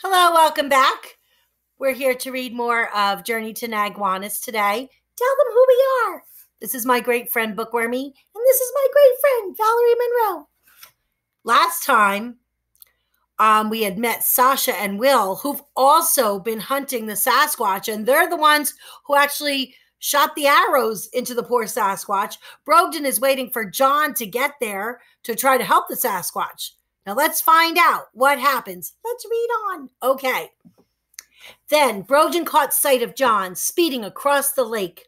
Hello, welcome back. We're here to read more of Journey to Nagwanis today. Tell them who we are. This is my great friend Bookwormy, and this is my great friend Valerie Monroe. Last time, we had met Sasha and Will, who've also been hunting the Sasquatch, and they're the ones who actually shot the arrows into the poor Sasquatch. Brogdon is waiting for John to get there to try to help the Sasquatch. Now let's find out what happens. Let's read on. Okay. Then Brogdon caught sight of John speeding across the lake.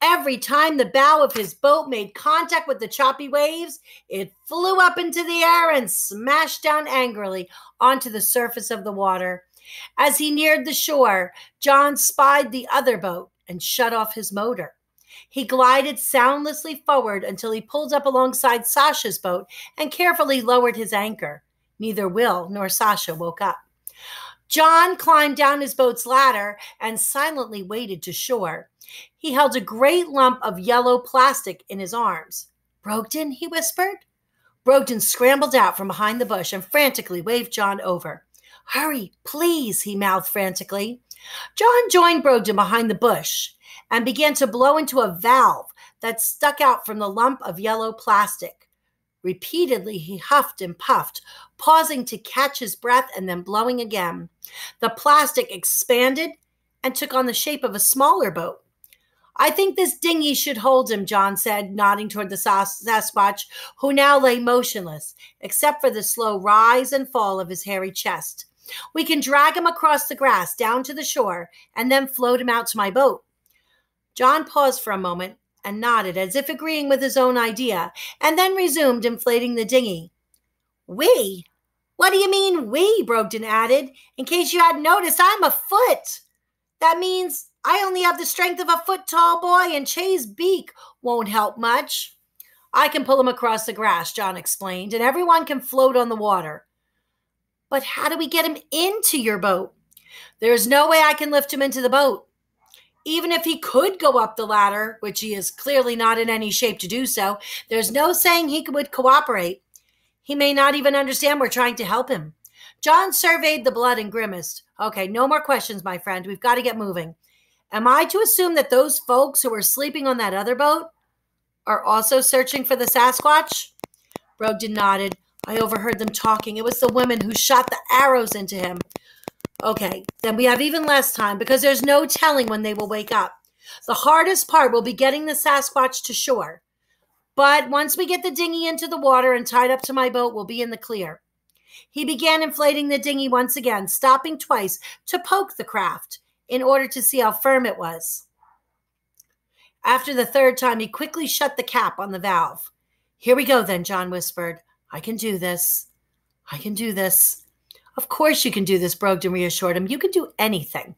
Every time the bow of his boat made contact with the choppy waves, it flew up into the air and smashed down angrily onto the surface of the water. As he neared the shore, John spied the other boat and shut off his motor. He glided soundlessly forward until he pulled up alongside Sasha's boat and carefully lowered his anchor. Neither Will nor Sasha woke up. John climbed down his boat's ladder and silently waded to shore. He held a great lump of yellow plastic in his arms. "Brogdon," he whispered. Brogdon scrambled out from behind the bush and frantically waved John over. "Hurry, please," he mouthed frantically. John joined Brogdon behind the bush and began to blow into a valve that stuck out from the lump of yellow plastic. Repeatedly, he huffed and puffed, pausing to catch his breath and then blowing again. The plastic expanded and took on the shape of a smaller boat. "I think this dinghy should hold him," John said, nodding toward the Sasquatch, who now lay motionless, except for the slow rise and fall of his hairy chest. "We can drag him across the grass down to the shore and then float him out to my boat." John paused for a moment and nodded as if agreeing with his own idea, and then resumed inflating the dinghy. "We? What do you mean, we?" Brogdon added. "In case you hadn't noticed, I'm a foot. That means I only have the strength of a foot-tall boy, and Che's beak won't help much." "I can pull him across the grass," John explained, "and everyone can float on the water." "But how do we get him into your boat?" "There's no way I can lift him into the boat. Even if he could go up the ladder, which he is clearly not in any shape to do so, there's no saying he would cooperate. He may not even understand we're trying to help him." John surveyed the blood and grimaced. "Okay, no more questions, my friend. We've got to get moving. Am I to assume that those folks who were sleeping on that other boat are also searching for the Sasquatch?" Brogdon nodded. "I overheard them talking. It was the women who shot the arrows into him." "Okay, then we have even less time because there's no telling when they will wake up. The hardest part will be getting the Sasquatch to shore. But once we get the dinghy into the water and tied up to my boat, we'll be in the clear." He began inflating the dinghy once again, stopping twice to poke the craft in order to see how firm it was. After the third time, he quickly shut the cap on the valve. "Here we go then," John whispered. "I can do this. I can do this." "Of course you can do this," Brogdon reassured him. "You can do anything."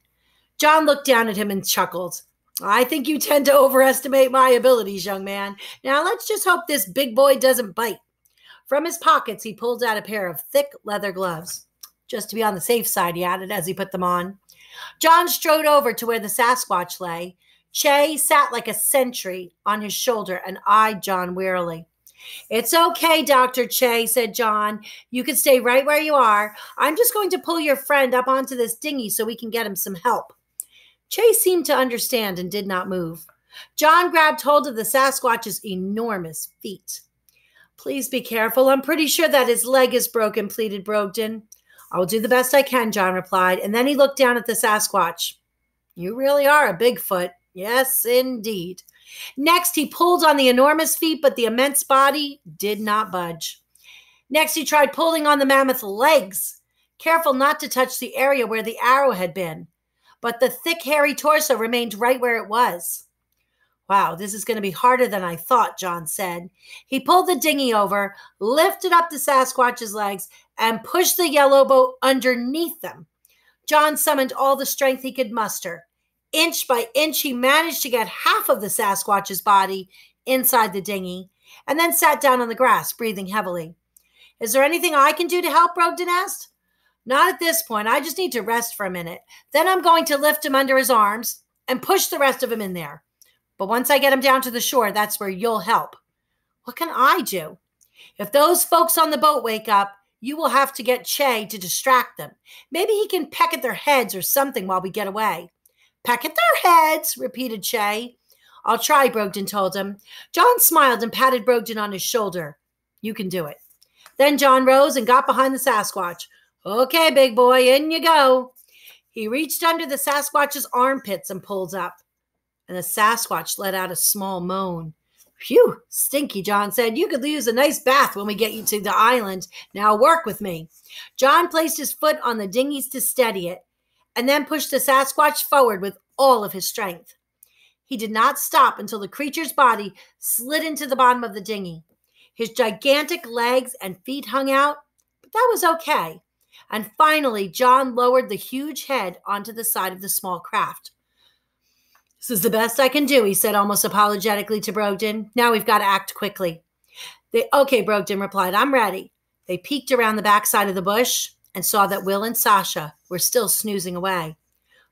John looked down at him and chuckled. "I think you tend to overestimate my abilities, young man. Now let's just hope this big boy doesn't bite." From his pockets, he pulled out a pair of thick leather gloves. "Just to be on the safe side," he added as he put them on. John strode over to where the Sasquatch lay. Che sat like a sentry on his shoulder and eyed John wearily. "It's okay, Dr. Che," said John. "You can stay right where you are. I'm just going to pull your friend up onto this dinghy so we can get him some help." Che seemed to understand and did not move. John grabbed hold of the Sasquatch's enormous feet. "Please be careful. I'm pretty sure that his leg is broken," pleaded Brogdon. "I will do the best I can," John replied, and then he looked down at the Sasquatch. "You really are a Bigfoot." "Yes, indeed." Next, he pulled on the enormous feet, but the immense body did not budge. Next, he tried pulling on the mammoth legs, careful not to touch the area where the arrow had been. But the thick, hairy torso remained right where it was. "Wow, this is going to be harder than I thought," John said. He pulled the dinghy over, lifted up the Sasquatch's legs, and pushed the yellow boat underneath them. John summoned all the strength he could muster. Inch by inch, he managed to get half of the Sasquatch's body inside the dinghy, and then sat down on the grass, breathing heavily. "Is there anything I can do to help?" Brogdon asked. "Not at this point. I just need to rest for a minute. Then I'm going to lift him under his arms and push the rest of him in there. But once I get him down to the shore, that's where you'll help." "What can I do?" "If those folks on the boat wake up, You will have to get Che to distract them. Maybe he can peck at their heads or something while we get away." "Peck at their heads," repeated Che. "I'll try," Brogdon told him. John smiled and patted Brogdon on his shoulder. "You can do it." Then John rose and got behind the Sasquatch. "Okay, big boy, in you go." He reached under the Sasquatch's armpits and pulled up. And the Sasquatch let out a small moan. "Phew, stinky," John said. "You could use a nice bath when we get you to the island. Now work with me." John placed his foot on the dinghies to steady it, and then pushed the Sasquatch forward with all of his strength. He did not stop until the creature's body slid into the bottom of the dinghy. His gigantic legs and feet hung out, but that was okay. And finally, John lowered the huge head onto the side of the small craft. "This is the best I can do," he said almost apologetically to Brogdon. "Now we've got to act quickly." "Okay," Brogdon replied. "I'm ready." They peeked around the backside of the bush and saw that Will and Sasha were still snoozing away.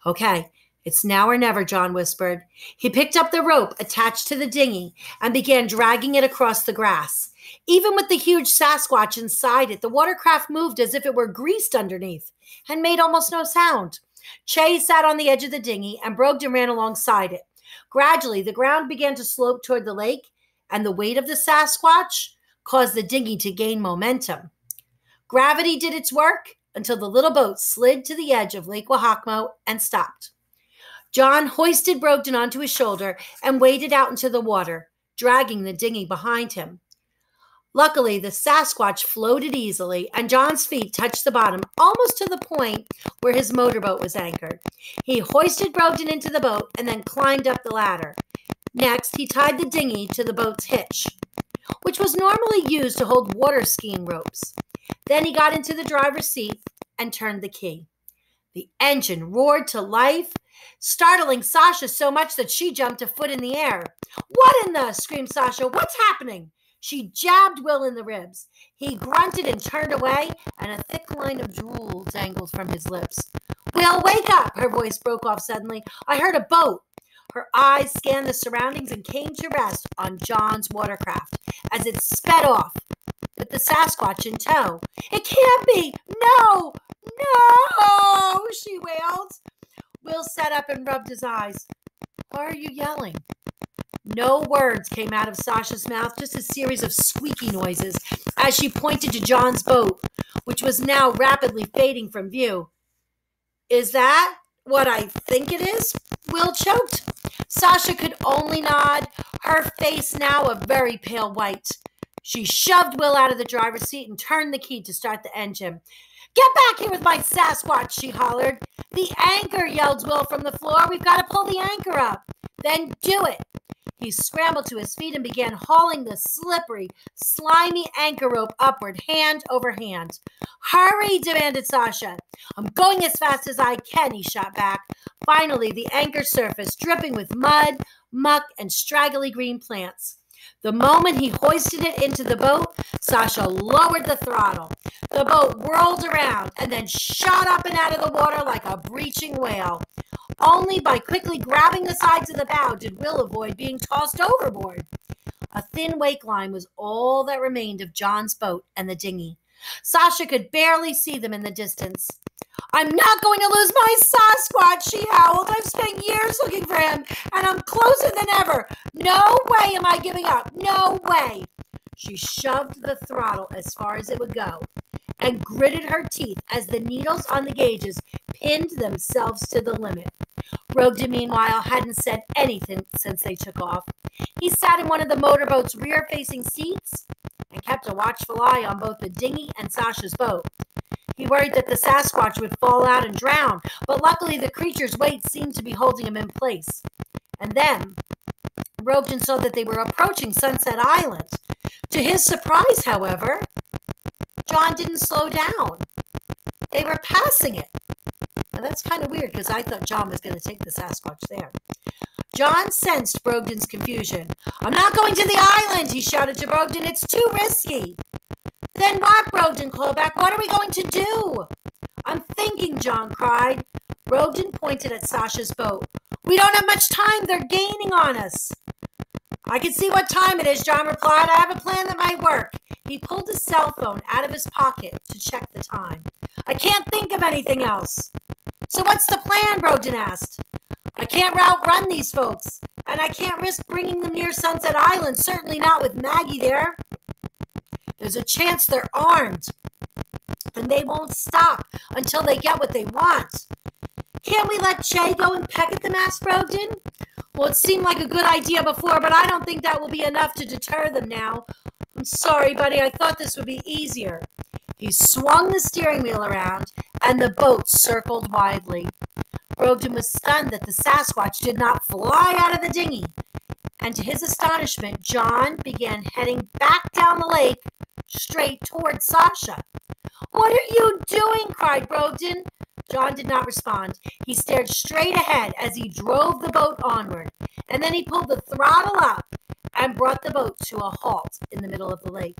"Okay, it's now or never," John whispered. He picked up the rope attached to the dinghy and began dragging it across the grass. Even with the huge Sasquatch inside it, the watercraft moved as if it were greased underneath and made almost no sound. Che sat on the edge of the dinghy, and Brogdon ran alongside it. Gradually, the ground began to slope toward the lake, and the weight of the Sasquatch caused the dinghy to gain momentum. Gravity did its work until the little boat slid to the edge of Lake Wahakmo and stopped. John hoisted Brogdon onto his shoulder and waded out into the water, dragging the dinghy behind him. Luckily, the Sasquatch floated easily, and John's feet touched the bottom almost to the point where his motorboat was anchored. He hoisted Brogdon into the boat and then climbed up the ladder. Next, he tied the dinghy to the boat's hitch, which was normally used to hold water skiing ropes. Then he got into the driver's seat and turned the key. The engine roared to life, startling Sasha so much that she jumped a foot in the air. "What in the?" screamed Sasha. "What's happening?" She jabbed Will in the ribs. He grunted and turned away, and a thick line of drool dangled from his lips. "Will, wake up!" Her voice broke off suddenly. "I heard a boat." Her eyes scanned the surroundings and came to rest on John's watercraft as it sped off with the Sasquatch in tow. "It can't be! No! No!" she wailed. Will sat up and rubbed his eyes. "Why are you yelling?" No words came out of Sasha's mouth, just a series of squeaky noises as she pointed to John's boat, which was now rapidly fading from view. "Is that what I think it is?" Will choked. Sasha could only nod, her face now a very pale white. She shoved Will out of the driver's seat and turned the key to start the engine. "Get back here with my Sasquatch," she hollered. "The anchor," yelled Will from the floor. "We've got to pull the anchor up." "Then do it." He scrambled to his feet and began hauling the slippery, slimy anchor rope upward, hand over hand. "Hurry," demanded Sasha. "I'm going as fast as I can," he shot back. Finally, the anchor surfaced, dripping with mud, muck, and straggly green plants. The moment he hoisted it into the boat, Sasha lowered the throttle. The boat whirled around and then shot up and out of the water like a breaching whale. Only by quickly grabbing the sides of the bow did Will avoid being tossed overboard. A thin wake line was all that remained of John's boat and the dinghy. Sasha could barely see them in the distance. "I'm not going to lose my Sasquatch," she howled. "I've spent years looking for him, and I'm closer than ever. No way am I giving up. No way." She shoved the throttle as far as it would go and gritted her teeth as the needles on the gauges pinned themselves to the limit. Brogdon, meanwhile, hadn't said anything since they took off. He sat in one of the motorboat's rear-facing seats and kept a watchful eye on both the dinghy and Sasha's boat. He worried that the Sasquatch would fall out and drown, but luckily the creature's weight seemed to be holding him in place. And then Brogdon saw that they were approaching Sunset Island. To his surprise, however, John didn't slow down. They were passing it. Now that's kind of weird because I thought John was going to take the Sasquatch there. John sensed Brogdon's confusion. "I'm not going to the island," he shouted to Brogdon. "It's too risky." "Then what?" Brogdon called back. "What are we going to do?" "I'm thinking," John cried. Brogdon pointed at Sasha's boat. "We don't have much time. They're gaining on us." "I can see what time it is," John replied. "I have a plan that might work." He pulled his cell phone out of his pocket to check the time. I can't think of anything else. So what's the plan? Brogdon asked. I can't outrun these folks, and I can't risk bringing them near Sunset Island, certainly not with Maggie there. There's a chance they're armed, and they won't stop until they get what they want. Can't we let Jay go and peck at them? Asked Brogdon. Well, it seemed like a good idea before, but I don't think that will be enough to deter them now. I'm sorry, buddy. I thought this would be easier. He swung the steering wheel around, and the boat circled widely. Brogdon was stunned that the Sasquatch did not fly out of the dinghy, and to his astonishment, John began heading back down the lake, straight toward Sasha. What are you doing? Cried Brogdon. John did not respond. He stared straight ahead as he drove the boat onward, and then he pulled the throttle up and brought the boat to a halt in the middle of the lake.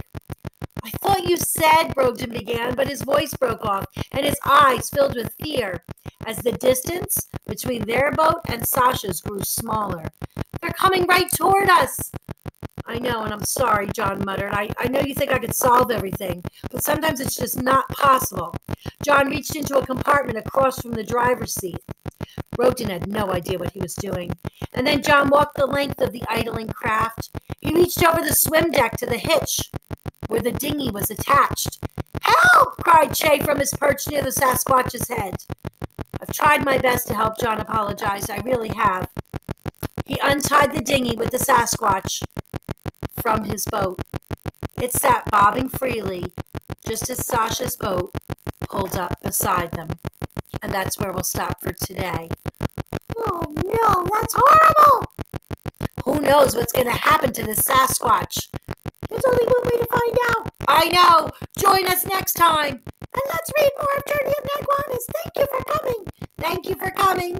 I thought you said, Brogdon began, but his voice broke off, and his eyes filled with fear as the distance between their boat and Sasha's grew smaller. They're coming right toward us. I know, and I'm sorry, John muttered. I know you think I could solve everything, but sometimes it's just not possible. John reached into a compartment across from the driver's seat. Brogdon had no idea what he was doing. And then John walked the length of the idling craft. He reached over the swim deck to the hitch, where the dinghy was attached. Help! Cried Che from his perch near the Sasquatch's head. I've tried my best to help, John apologized. I really have. He untied the dinghy with the Sasquatch from his boat. It sat bobbing freely, just as Sasha's boat pulled up beside them. And that's where we'll stop for today. Oh no, that's horrible! Who knows what's going to happen to the Sasquatch? There's only one way to find out. I know. Join us next time. And let's read more of Journey of Nagwanis. Thank you for coming. Thank you for coming.